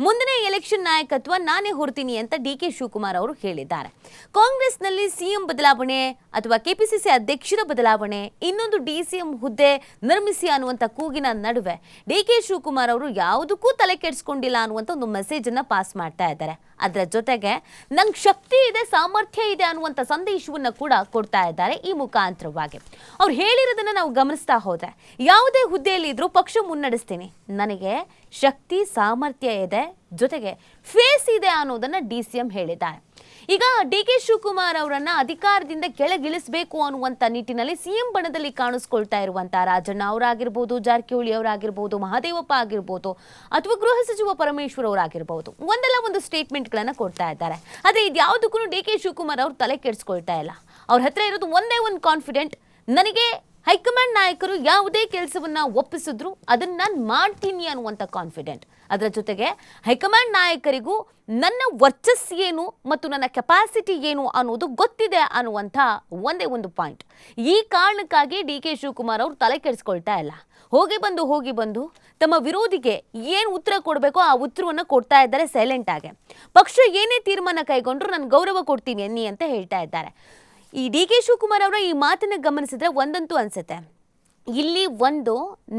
ಮುಂದಿನ ಎಲೆಕ್ಷನ್ ನಾಯಕತ್ವ ನಾನೇ ಹೊರ್ತೀನಿ ಅಂತ ಡಿ.ಕೆ. ಶಿವಕುಮಾರ್ ಅವರು ಹೇಳಿದ್ದಾರೆ. ಕಾಂಗ್ರೆಸ್ನಲ್ಲಿ ಸಿಎಂ ಬದಲಾವಣೆ ಅಥವಾ ಕೆಪಿಸಿಸಿ ಅಧ್ಯಕ್ಷರ ಬದಲಾವಣೆ, ಇನ್ನೊಂದು ಡಿಸಿಎಂ ಹುದ್ದೆ ನಿರ್ಮಿಸಿ ಅನ್ನುವಂಥ ಕೂಗಿನ ನಡುವೆ ಡಿ.ಕೆ. ಶಿವಕುಮಾರ್ ಅವರು ಯಾವುದಕ್ಕೂ ತಲೆ ಕೆಡಿಸ್ಕೊಂಡಿಲ್ಲ ಅನ್ನುವಂಥ ಒಂದು ಮೆಸೇಜ್ ಅನ್ನ ಪಾಸ್ ಮಾಡ್ತಾ ಇದ್ದಾರೆ. ಅದರ ಜೊತೆಗೆ ನಂಗೆ ಶಕ್ತಿ ಇದೆ, ಸಾಮರ್ಥ್ಯ ಇದೆ ಅನ್ನುವಂಥ ಸಂದೇಶವನ್ನು ಕೂಡ ಕೊಡ್ತಾ ಇದ್ದಾರೆ. ಈ ಮುಖಾಂತರವಾಗಿ ಅವ್ರು ಹೇಳಿರೋದನ್ನ ನಾವು ಗಮನಿಸ್ತಾ ಹೋದ್ರೆ, ಯಾವುದೇ ಹುದ್ದೆಯಲ್ಲಿ ಇದ್ರೂ ಪಕ್ಷ ಮುನ್ನಡೆಸ್ತೀನಿ, ನನಗೆ ಶಕ್ತಿ ಸಾಮರ್ಥ್ಯ ಇದೆ, ಜೊತೆಗೆ ಫೇಸ್ ಇದೆ ಅನ್ನೋದನ್ನ ಡಿಸಿಎಂ ಹೇಳಿದ್ದಾರೆ. ಈಗ ಡಿ.ಕೆ. ಶಿವಕುಮಾರ್ ಅವರನ್ನ ಅಧಿಕಾರದಿಂದ ಕೆಳಗಿಳಿಸಬೇಕು ಅನ್ನುವಂಥ ನಿಟ್ಟಿನಲ್ಲಿ ಸಿಎಂ ಬಣದಲ್ಲಿ ಕಾಣಿಸ್ಕೊಳ್ತಾ ಇರುವಂತಹ ರಾಜಣ್ಣ ಅವರಾಗಿರ್ಬೋದು, ಜಾರಕಿಹೊಳಿ ಅವರಾಗಿರ್ಬೋದು, ಮಹದೇವಪ್ಪ ಆಗಿರ್ಬೋದು, ಅಥವಾ ಗೃಹ ಸಚಿವ ಪರಮೇಶ್ವರ್ ಅವರಾಗಿರ್ಬೋದು, ಒಂದಲ್ಲ ಒಂದು ಸ್ಟೇಟ್ಮೆಂಟ್ಗಳನ್ನು ಕೊಡ್ತಾ ಇದ್ದಾರೆ. ಆದರೆ ಇದ್ಯಾವುದಕ್ಕೂ ಡಿ.ಕೆ. ಶಿವಕುಮಾರ್ ಅವರು ತಲೆ ಕೆಡಿಸ್ಕೊಳ್ತಾ ಇಲ್ಲ. ಅವ್ರ ಹತ್ರ ಇರೋದು ಒಂದೇ ಒಂದು ಕಾನ್ಫಿಡೆಂಟ್, ನನಗೆ ಹೈಕಮಾಂಡ್ ನಾಯಕರು ಯಾವುದೇ ಕೆಲಸವನ್ನ ಒಪ್ಪಿಸಿದ್ರು ಅದನ್ನ ನಾನು ಮಾಡ್ತೀನಿ ಅನ್ನುವಂಥ ಕಾನ್ಫಿಡೆಂಟ್. ಅದರ ಜೊತೆಗೆ ಹೈಕಮಾಂಡ್ ನಾಯಕರಿಗೂ ನನ್ನ ವರ್ಚಸ್ಸು ಏನು ಮತ್ತು ನನ್ನ ಕೆಪಾಸಿಟಿ ಏನು ಅನ್ನೋದು ಗೊತ್ತಿದೆ ಅನ್ನುವಂಥ ಒಂದೇ ಒಂದು ಪಾಯಿಂಟ್. ಈ ಕಾರಣಕ್ಕಾಗಿ ಡಿ.ಕೆ. ಶಿವಕುಮಾರ್ ಅವರು ತಲೆ ಕೆಡಿಸ್ಕೊಳ್ತಾ ಇಲ್ಲ. ಹೋಗಿ ಬಂದು ತಮ್ಮ ವಿರೋಧಿಗೆ ಏನು ಉತ್ತರ ಕೊಡಬೇಕೋ ಆ ಉತ್ತರವನ್ನು ಕೊಡ್ತಾ ಇದ್ದಾರೆ ಸೈಲೆಂಟ್ ಆಗಿ. ಪಕ್ಷ ಏನೇ ತೀರ್ಮಾನ ಕೈಗೊಂಡ್ರು ನಾನು ಗೌರವ ಕೊಡ್ತೀನಿ ಅನ್ನಿ ಅಂತ ಹೇಳ್ತಾ ಇದ್ದಾರೆ. ಈ ಡಿ.ಕೆ. ಶಿವಕುಮಾರ್ ಅವರ ಈ ಮಾತನ್ನು ಗಮನಿಸಿದ್ರೆ ಒಂದಂತೂ ಅನ್ಸುತ್ತೆ, ಇಲ್ಲಿ ಒಂದು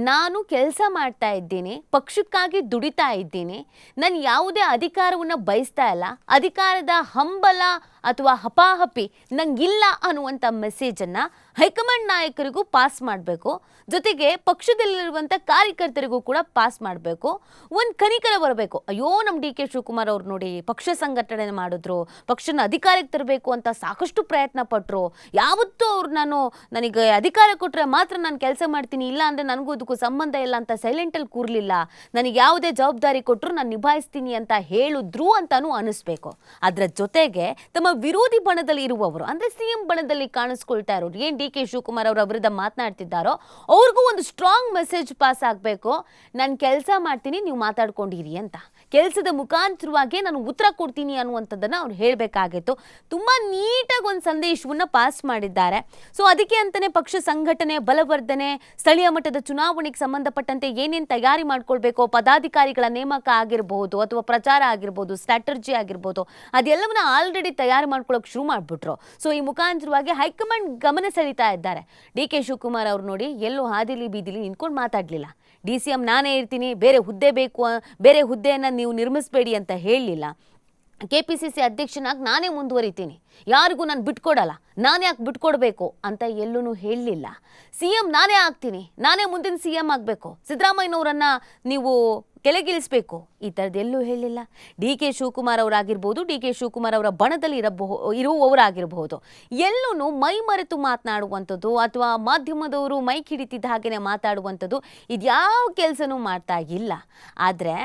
ನಾನು ಕೆಲಸ ಮಾಡ್ತಾ ಇದ್ದೀನಿ, ಪಕ್ಷಕ್ಕಾಗಿ ದುಡಿತಾ ಇದ್ದೀನಿ, ನಾನು ಯಾವುದೇ ಅಧಿಕಾರವನ್ನು ಬಯಸ್ತಾ ಇಲ್ಲ, ಅಧಿಕಾರದ ಹಂಬಲ ಅಥವಾ ಹಪಾಹಪಿ ನಂಗಿಲ್ಲ ಅನ್ನುವಂಥ ಮೆಸೇಜನ್ನು ಹೈಕಮಾಂಡ್ ನಾಯಕರಿಗೂ ಪಾಸ್ ಮಾಡಬೇಕು, ಜೊತೆಗೆ ಪಕ್ಷದಲ್ಲಿರುವಂಥ ಕಾರ್ಯಕರ್ತರಿಗೂ ಕೂಡ ಪಾಸ್ ಮಾಡಬೇಕು. ಒಂದು ಕನಿಕರ ಬರಬೇಕು, ಅಯ್ಯೋ ನಮ್ಮ ಡಿ.ಕೆ. ಶಿವಕುಮಾರ್ ಅವ್ರು ನೋಡಿ ಪಕ್ಷ ಸಂಘಟನೆ ಮಾಡಿದ್ರು, ಪಕ್ಷನ ಅಧಿಕಾರಕ್ಕೆ ತರಬೇಕು ಅಂತ ಸಾಕಷ್ಟು ಪ್ರಯತ್ನ ಪಟ್ಟರು, ಯಾವತ್ತೂ ಅವ್ರು ನನಗೆ ಅಧಿಕಾರ ಕೊಟ್ಟರೆ ಮಾತ್ರ ನಾನು ಕೆಲಸ ಮಾಡ್ತೀನಿ, ಇಲ್ಲ ಅಂದರೆ ನನಗೂ ಅದಕ್ಕೂ ಸಂಬಂಧ ಇಲ್ಲ ಅಂತ ಸೈಲೆಂಟಲ್ಲಿ ಕೂರಲಿಲ್ಲ, ನನಗೆ ಯಾವುದೇ ಜವಾಬ್ದಾರಿ ಕೊಟ್ಟರು ನಾನು ನಿಭಾಯಿಸ್ತೀನಿ ಅಂತ ಹೇಳಿದ್ರು ಅಂತಾನೂ ಅನ್ನಿಸ್ಬೇಕು. ಅದರ ಜೊತೆಗೆ ತಮ್ಮ ವಿರೋಧಿ ಬಣದಲ್ಲಿ ಇರುವವರು ಅಂದರೆ ಸಿಎಂ ಬಣದಲ್ಲಿ ಕಾಣಿಸ್ಕೊಳ್ತಾ ಇರೋರು ಏನು ಡಿ.ಕೆ. ಶಿವಕುಮಾರ್ ಅವರ ವಿರುದ್ಧ ಮಾತನಾಡ್ತಿದ್ದಾರೋ ಅವ್ರಿಗೂ ಒಂದು ಸ್ಟ್ರಾಂಗ್ ಮೆಸೇಜ್ ಪಾಸ್ ಆಗಬೇಕು, ನಾನು ಕೆಲಸ ಮಾಡ್ತೀನಿ, ನೀವು ಮಾತಾಡ್ಕೊಂಡಿರಿ ಅಂತ. ಕೆಲಸದ ಮುಖಾಂತರವಾಗಿ ನಾನು ಉತ್ತರ ಕೊಡ್ತೀನಿ ಅನ್ನುವಂಥದ್ದನ್ನು ಅವ್ರು ಹೇಳಬೇಕಾಗಿತ್ತು. ತುಂಬ ನೀಟಾಗಿ ಒಂದು ಸಂದೇಶವನ್ನು ಪಾಸ್ ಮಾಡಿದ್ದಾರೆ. ಸೊ ಅದಕ್ಕೆ ಅಂತಲೇ ಪಕ್ಷ ಸಂಘಟನೆ, ಬಲವರ್ಧನೆ, ಸ್ಥಳೀಯ ಮಟ್ಟದ ಚುನಾವಣೆಗೆ ಸಂಬಂಧಪಟ್ಟಂತೆ ಏನೇನು ತಯಾರಿ ಮಾಡ್ಕೊಳ್ಬೇಕು, ಪದಾಧಿಕಾರಿಗಳ ನೇಮಕ ಆಗಿರ್ಬೋದು ಅಥವಾ ಪ್ರಚಾರ ಆಗಿರ್ಬೋದು, ಸ್ಟ್ರಾಟರ್ಜಿ ಆಗಿರ್ಬೋದು, ಅದೆಲ್ಲವನ್ನ ಆಲ್ರೆಡಿ ತಯಾರಿ ಮಾಡ್ಕೊಳ್ಳೋಕೆ ಶುರು ಮಾಡಿಬಿಟ್ರು. ಸೊ ಈ ಮುಖಾಂತರವಾಗಿ ಹೈಕಮಾಂಡ್ ಗಮನ ಸೆಳೀತಾ ಇದ್ದಾರೆ. ಡಿ.ಕೆ. ಶಿವಕುಮಾರ್ ಅವ್ರು ನೋಡಿ ಎಲ್ಲೂ ಹಾದಿಲಿ ಬೀದಿಲಿ ನಿಂತ್ಕೊಂಡು ಮಾತಾಡಲಿಲ್ಲ. ಡಿ.ಸಿ.ಎಂ ನಾನೇ ಇರ್ತೀನಿ, ಬೇರೆ ಹುದ್ದೆ ಬೇಕು, ಬೇರೆ ಹುದ್ದೆಯನ್ನು ನೀವು ನಿರ್ಮಿಸಬೇಡಿ ಅಂತ ಹೇಳಲಿಲ್ಲ. ಕೆಪಿಸಿಸಿ ಅಧ್ಯಕ್ಷನಾಗಿ ನಾನೇ ಮುಂದುವರಿತೀನಿ, ಯಾರಿಗೂ ನಾನು ಬಿಟ್ಕೊಡಲ್ಲ, ನಾನೇ ಯಾಕೆ ಬಿಟ್ಕೊಡ್ಬೇಕು ಅಂತ ಎಲ್ಲೂ ಹೇಳಲಿಲ್ಲ. ಸಿಎಂ ನಾನೇ ಆಗ್ತೀನಿ, ನಾನೇ ಮುಂದಿನ ಸಿಎಂ ಆಗಬೇಕು, ಸಿದ್ದರಾಮಯ್ಯನವರನ್ನು ನೀವು ಕೆಳಗಿಳಿಸಬೇಕು, ಈ ಥರದ್ದೆಲ್ಲೂ ಹೇಳಿಲ್ಲ. ಡಿ.ಕೆ. ಶಿವಕುಮಾರ್ ಅವರಾಗಿರ್ಬೋದು, ಡಿ.ಕೆ. ಶಿವಕುಮಾರ್ ಅವರ ಬಣದಲ್ಲಿ ಇರುವವರಾಗಿರಬಹುದು, ಎಲ್ಲೂ ಮೈ ಮರೆತು ಮಾತನಾಡುವಂಥದ್ದು ಅಥವಾ ಮಾಧ್ಯಮದವರು ಮೈಕ್ ಹಿಡಿತಿದ್ದ ಹಾಗೆಯೇ ಮಾತಾಡುವಂಥದ್ದು ಇದ್ಯಾವ ಕೆಲಸನೂ ಮಾಡ್ತಾ ಇಲ್ಲ. ಆದರೆ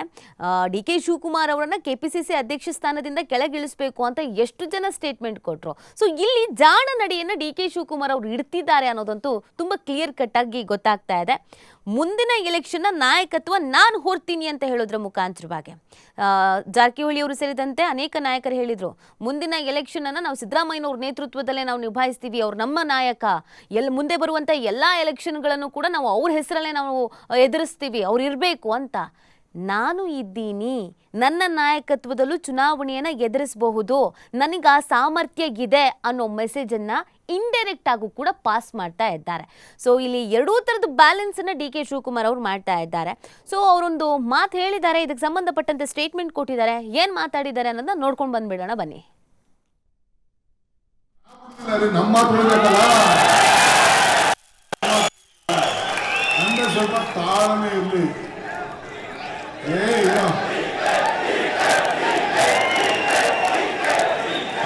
ಡಿ.ಕೆ. ಶಿವಕುಮಾರ್ ಅವರನ್ನು ಕೆಪಿಸಿಸಿ ಅಧ್ಯಕ್ಷ ಸ್ಥಾನದಿಂದ ಕೆಳಗಿಳಿಸಬೇಕು ಅಂತ ಎಷ್ಟು ಜನ ಸ್ಟೇಟ್ಮೆಂಟ್ ಕೊಟ್ಟರು. ಸೊ ಇಲ್ಲಿ ಜಾಣ ನಡೆಯನ್ನು ಡಿ.ಕೆ. ಶಿವಕುಮಾರ್ ಅವರು ಇಡ್ತಿದ್ದಾರೆ ಅನ್ನೋದಂತೂ ತುಂಬ ಕ್ಲಿಯರ್ ಕಟ್ ಆಗಿ ಗೊತ್ತಾಗ್ತಾ ಇದೆ. ಮುಂದಿನ ಎಲೆಕ್ಷನ್ನ ನಾಯಕತ್ವ ನಾನು ಹೊರ್ತೀನಿ ಅಂತ ಹೇಳೋದ್ರ ಮುಖಾಂತರವಾಗಿ ಜಾರಕಿಹೊಳಿ ಅವರು ಸೇರಿದಂತೆ ಅನೇಕ ನಾಯಕರು ಹೇಳಿದರು, ಮುಂದಿನ ಎಲೆಕ್ಷನನ್ನು ನಾವು ಸಿದ್ದರಾಮಯ್ಯನವ್ರ ನೇತೃತ್ವದಲ್ಲೇ ನಾವು ನಿಭಾಯಿಸ್ತೀವಿ, ಅವ್ರು ನಮ್ಮ ನಾಯಕ, ಮುಂದೆ ಬರುವಂಥ ಎಲ್ಲ ಎಲೆಕ್ಷನ್ಗಳನ್ನು ಕೂಡ ನಾವು ಅವ್ರ ಹೆಸರಲ್ಲೇ ನಾವು ಎದುರಿಸ್ತೀವಿ, ಅವ್ರು ಇರಬೇಕು ಅಂತ. ನಾನು ಇದ್ದೀನಿ, ನನ್ನ ನಾಯಕತ್ವದಲ್ಲೂ ಚುನಾವಣೆಯನ್ನು ಎದುರಿಸಬಹುದು, ನನಗೆ ಆ ಸಾಮರ್ಥ್ಯ ಇದೆ ಅನ್ನೋ ಮೆಸೇಜನ್ನು ಇಂಡೈರೆಕ್ಟ್ ಆಗೂ ಕೂಡ ಪಾಸ್ ಮಾಡ್ತಾ ಇದ್ದಾರೆ. ಸೊ ಇಲ್ಲಿ ಎರಡೂ ಥರದ ಬ್ಯಾಲೆನ್ಸನ್ನು ಡಿ.ಕೆ. ಶಿವಕುಮಾರ್ ಅವರು ಮಾಡ್ತಾ ಇದ್ದಾರೆ. ಸೊ ಅವರೊಂದು ಮಾತು ಹೇಳಿದ್ದಾರೆ, ಇದಕ್ಕೆ ಸಂಬಂಧಪಟ್ಟಂತೆ ಸ್ಟೇಟ್ಮೆಂಟ್ ಕೊಟ್ಟಿದ್ದಾರೆ, ಏನು ಮಾತಾಡಿದ್ದಾರೆ ಅನ್ನೋದನ್ನ ನೋಡ್ಕೊಂಡು ಬಂದ್ಬಿಡೋಣ ಬನ್ನಿ.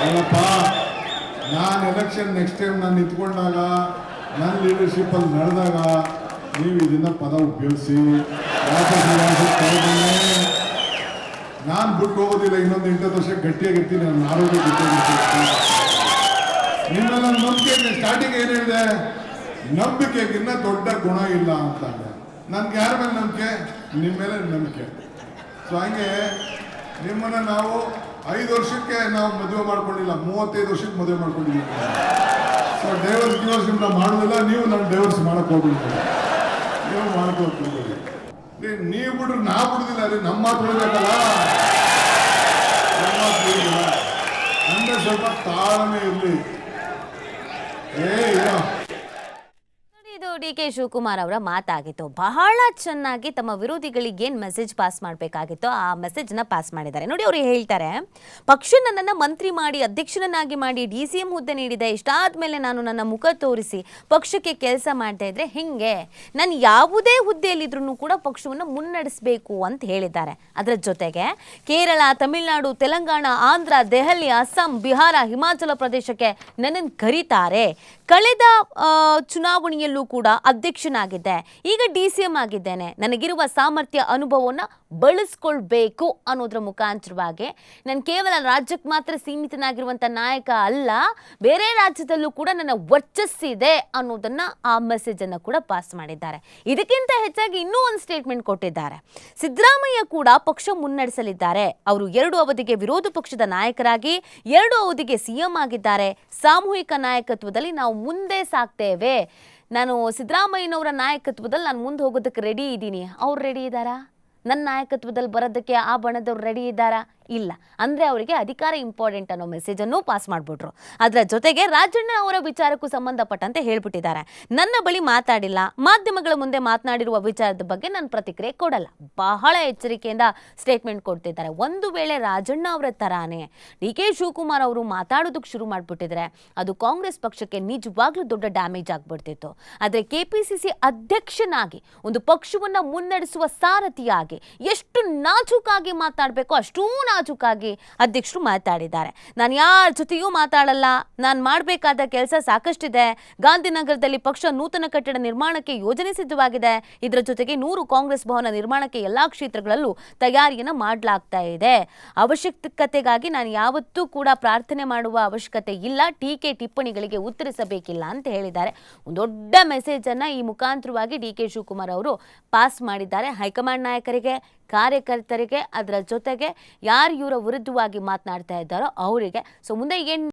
ಅಲ್ಲಪ್ಪ, ನಾನು ಎಲೆಕ್ಷನ್ ನೆಕ್ಸ್ಟ್ ಟೈಮ್ ನಾನು ನಿಂತ್ಕೊಂಡಾಗ ನನ್ನ ಲೀಡರ್ಶಿಪ್ಪಲ್ಲಿ ನಡೆದಾಗ ನೀವು ಇದನ್ನ ಪದ ಉಪಯೋಗಿಸಿ, ನಾನು ಬಿಟ್ಟು ಹೋಗೋದಿಲ್ಲ, ಇನ್ನೊಂದು 8 ವರ್ಷ ಗಟ್ಟಿಯಾಗಿರ್ತೀನಿ, ನನ್ನ ಆರೋಗ್ಯ ಗಟ್ಟಿಯಾಗಿರ್ತೀನಿ. ನಿಮ್ಮ ನಂಬಿಕೆ ಸ್ಟಾರ್ಟಿಂಗ್ ಏನು ಹೇಳಿದೆ, ನಂಬಿಕೆಗಿನ್ನ ದೊಡ್ಡ ಗುಣ ಇಲ್ಲ ಅಂತ. ನನ್ಗೆ ಯಾರ ಮೇಲೆ ನಂಬಿಕೆ? ನಿಮ್ಮ ಮೇಲೆ ನಂಬಿಕೆ. ಸೊ ಹಂಗೆ ನಿಮ್ಮನ್ನು ನಾವು 5 ವರ್ಷಕ್ಕೆ ನಾವು ಮದುವೆ ಮಾಡ್ಕೊಂಡಿಲ್ಲ, 35 ವರ್ಷಕ್ಕೆ ಮದುವೆ ಮಾಡ್ಕೊಂಡಿದ್ದೀವಿ. ಸೊ ಡೈವರ್ಸ್ ನಿಮ್ಮನ್ನ ಮಾಡೋದಿಲ್ಲ, ನೀವು ನಾನು ಡೈವರ್ಸ್ ಮಾಡಕ್ ಹೋಗ್ಬಿಡ್ತೀವಿ, ನೀವು ಮಾಡ್ಕೊಳ್ತೀವಿ. ನೀವು ಬಿಡ್ರಿ, ನಾ ಬಿಡುದಿಲ್ಲ ರೀ, ನಮ್ಮ ಮಾತು ಬಿಡಬೇಕಲ್ಲ. ತಾಳ್ಮೆ ಇರಲಿ. ಇದು ಡಿ ಕೆ ಶಿವಕುಮಾರ್ ಅವರ ಮಾತಾಗಿತ್ತು. ಬಹಳ ಚೆನ್ನಾಗಿ ತಮ್ಮ ವಿರೋಧಿಗಳಿಗೆ ಏನು ಮೆಸೇಜ್ ಪಾಸ್ ಮಾಡಬೇಕಾಗಿತ್ತೋ ಆ ಮೆಸೇಜ್ನ ಪಾಸ್ ಮಾಡಿದ್ದಾರೆ. ನೋಡಿ, ಅವರು ಹೇಳ್ತಾರೆ, ಪಕ್ಷ ನನ್ನನ್ನು ಮಂತ್ರಿ ಮಾಡಿ ಅಧ್ಯಕ್ಷನನ್ನಾಗಿ ಮಾಡಿ DCM ಹುದ್ದೆ ನೀಡಿದೆ. ಇಷ್ಟಾದ್ಮೇಲೆ ನಾನು ನನ್ನ ಮುಖ ತೋರಿಸಿ ಪಕ್ಷಕ್ಕೆ ಕೆಲಸ ಮಾಡ್ತಾ ಇದ್ರೆ ಹೆಂಗೆ? ನಾನು ಯಾವುದೇ ಹುದ್ದೆಯಲ್ಲಿದ್ರೂ ಕೂಡ ಪಕ್ಷವನ್ನು ಮುನ್ನಡೆಸಬೇಕು ಅಂತ ಹೇಳಿದ್ದಾರೆ. ಅದರ ಜೊತೆಗೆ ಕೇರಳ, ತಮಿಳುನಾಡು, ತೆಲಂಗಾಣ, ಆಂಧ್ರ, ದೆಹಲಿ, ಅಸ್ಸಾಂ, ಬಿಹಾರ, ಹಿಮಾಚಲ ಪ್ರದೇಶಕ್ಕೆ ನನ್ನನ್ನು ಕರೀತಾರೆ. ಕಳೆದ ಚುನಾವಣೆಯಲ್ಲೂ ಕೂಡ ಅಧ್ಯಕ್ಷನಾಗಿದ್ದೆ, ಈಗ DCM ಆಗಿದ್ದೇನೆ. ನನಗಿರುವ ಸಾಮರ್ಥ್ಯ, ಅನುಭವವನ್ನು ಬಳಸ್ಕೊಳ್ಬೇಕು ಅನ್ನೋದ್ರ ಮುಖಾಂತರವಾಗಿ ನಾನು ಕೇವಲ ರಾಜ್ಯಕ್ಕೆ ಮಾತ್ರ ಸೀಮಿತನಾಗಿರುವಂಥ ನಾಯಕ ಅಲ್ಲ, ಬೇರೆ ರಾಜ್ಯದಲ್ಲೂ ಕೂಡ ನನ್ನ ವರ್ಚಸ್ಸಿದೆ ಅನ್ನೋದನ್ನ ಆ ಮೆಸೇಜನ್ನು ಕೂಡ ಪಾಸ್ ಮಾಡಿದ್ದಾರೆ. ಇದಕ್ಕಿಂತ ಹೆಚ್ಚಾಗಿ ಇನ್ನೂ ಒಂದು ಸ್ಟೇಟ್ಮೆಂಟ್ ಕೊಟ್ಟಿದ್ದಾರೆ. ಸಿದ್ದರಾಮಯ್ಯ ಕೂಡ ಪಕ್ಷ ಮುನ್ನಡೆಸಲಿದ್ದಾರೆ. ಅವರು 2 ಅವಧಿಗೆ ವಿರೋಧ ಪಕ್ಷದ ನಾಯಕರಾಗಿ 2 ಅವಧಿಗೆ CM ಆಗಿದ್ದಾರೆ. ಸಾಮೂಹಿಕ ನಾಯಕತ್ವದಲ್ಲಿ ನಾವು ಮುಂದೆ ಸಾಗ್ತೇವೆ. ನಾನು ಸಿದ್ದರಾಮಯ್ಯನವರ ನಾಯಕತ್ವದಲ್ಲಿ ನಾನು ಮುಂದೆ ಹೋಗೋದಕ್ಕೆ ರೆಡಿ ಇದ್ದೀನಿ. ಅವ್ರು ರೆಡಿ ಇದ್ದಾರಾ? ನನ್ನ ನಾಯಕತ್ವದಲ್ಲಿ ಬರೋದಕ್ಕೆ ಆ ಬಣದವ್ರು ರೆಡಿ ಇದ್ದಾರಾ? ಇಲ್ಲ. ಅಂದರೆ ಅವರಿಗೆ ಅಧಿಕಾರ ಇಂಪಾರ್ಟೆಂಟ್ ಅನ್ನೋ ಮೆಸೇಜನ್ನು ಪಾಸ್ ಮಾಡಿಬಿಟ್ರು. ಅದರ ಜೊತೆಗೆ ರಾಜಣ್ಣ ಅವರ ವಿಚಾರಕ್ಕೂ ಸಂಬಂಧಪಟ್ಟಂತೆ ಹೇಳ್ಬಿಟ್ಟಿದ್ದಾರೆ, ನನ್ನ ಬಳಿ ಮಾತಾಡಿಲ್ಲ, ಮಾಧ್ಯಮಗಳ ಮುಂದೆ ಮಾತನಾಡಿರುವ ವಿಚಾರದ ಬಗ್ಗೆ ನಾನು ಪ್ರತಿಕ್ರಿಯೆ ಕೊಡಲ್ಲ. ಬಹಳ ಎಚ್ಚರಿಕೆಯಿಂದ ಸ್ಟೇಟ್ಮೆಂಟ್ ಕೊಡ್ತಿದ್ದಾರೆ. ಒಂದು ವೇಳೆ ರಾಜಣ್ಣ ಅವರ ತರಾನೇ ಡಿ ಕೆ ಶಿವಕುಮಾರ್ ಅವರು ಮಾತಾಡೋದಕ್ಕೆ ಶುರು ಮಾಡಿಬಿಟ್ಟಿದ್ರೆ ಅದು ಕಾಂಗ್ರೆಸ್ ಪಕ್ಷಕ್ಕೆ ನಿಜವಾಗ್ಲೂ ದೊಡ್ಡ ಡ್ಯಾಮೇಜ್ ಆಗಿಬಿಡ್ತಿತ್ತು. ಆದರೆ KPCC ಅಧ್ಯಕ್ಷನಾಗಿ ಒಂದು ಪಕ್ಷವನ್ನು ಮುನ್ನಡೆಸುವ ಸಾರಥಿಯಾಗಿ ಎಷ್ಟು ನಾಜೂಕಾಗಿ ಮಾತಾಡಬೇಕು ಅಷ್ಟೂ ನಾಜೂಕಾಗಿ ಅಧ್ಯಕ್ಷರು ಮಾತಾಡಿದ್ದಾರೆ. ನಾನು ಯಾರ ಜೊತೆಯೂ ಮಾತಾಡಲ್ಲ, ನಾನು ಮಾಡಬೇಕಾದ ಕೆಲಸ ಸಾಕಷ್ಟಿದೆ. ಗಾಂಧಿನಗರದಲ್ಲಿ ಪಕ್ಷ ನೂತನ ಕಟ್ಟಡ ನಿರ್ಮಾಣಕ್ಕೆ ಯೋಜನೆ ಸಿದ್ಧವಾಗಿದೆ. ಇದರ ಜೊತೆಗೆ 100 ಕಾಂಗ್ರೆಸ್ ಭವನ ನಿರ್ಮಾಣಕ್ಕೆ ಎಲ್ಲಾ ಕ್ಷೇತ್ರಗಳಲ್ಲೂ ತಯಾರಿಯನ್ನು ಮಾಡಲಾಗ್ತಾ ಇದೆ. ಅವಶ್ಯಕತೆಗಾಗಿ ನಾನು ಯಾವತ್ತೂ ಕೂಡ ಪ್ರಾರ್ಥನೆ ಮಾಡುವ ಅವಶ್ಯಕತೆ ಇಲ್ಲ, ಟೀಕೆ ಟಿಪ್ಪಣಿಗಳಿಗೆ ಉತ್ತರಿಸಬೇಕಿಲ್ಲ ಅಂತ ಹೇಳಿದ್ದಾರೆ. ಒಂದು ದೊಡ್ಡ ಮೆಸೇಜ್ ಅನ್ನ ಈ ಮುಖಾಂತರವಾಗಿ ಡಿ ಕೆ ಶಿವಕುಮಾರ್ ಅವರು ಪಾಸ್ ಮಾಡಿದ್ದಾರೆ ಹೈಕಮಾಂಡ್ ನಾಯಕರಿಗೆ, ಕಾರ್ಯಕರ್ತರಿಗೆ, ಅದರ ಜೊತೆಗೆ ಯಾರು ಇವರ ವಿರುದ್ಧವಾಗಿ ಮಾತನಾಡ್ತಾ ಇದ್ದಾರೋ ಅವರಿಗೆ. ಸೊ ಮುಂದೆ ಏನು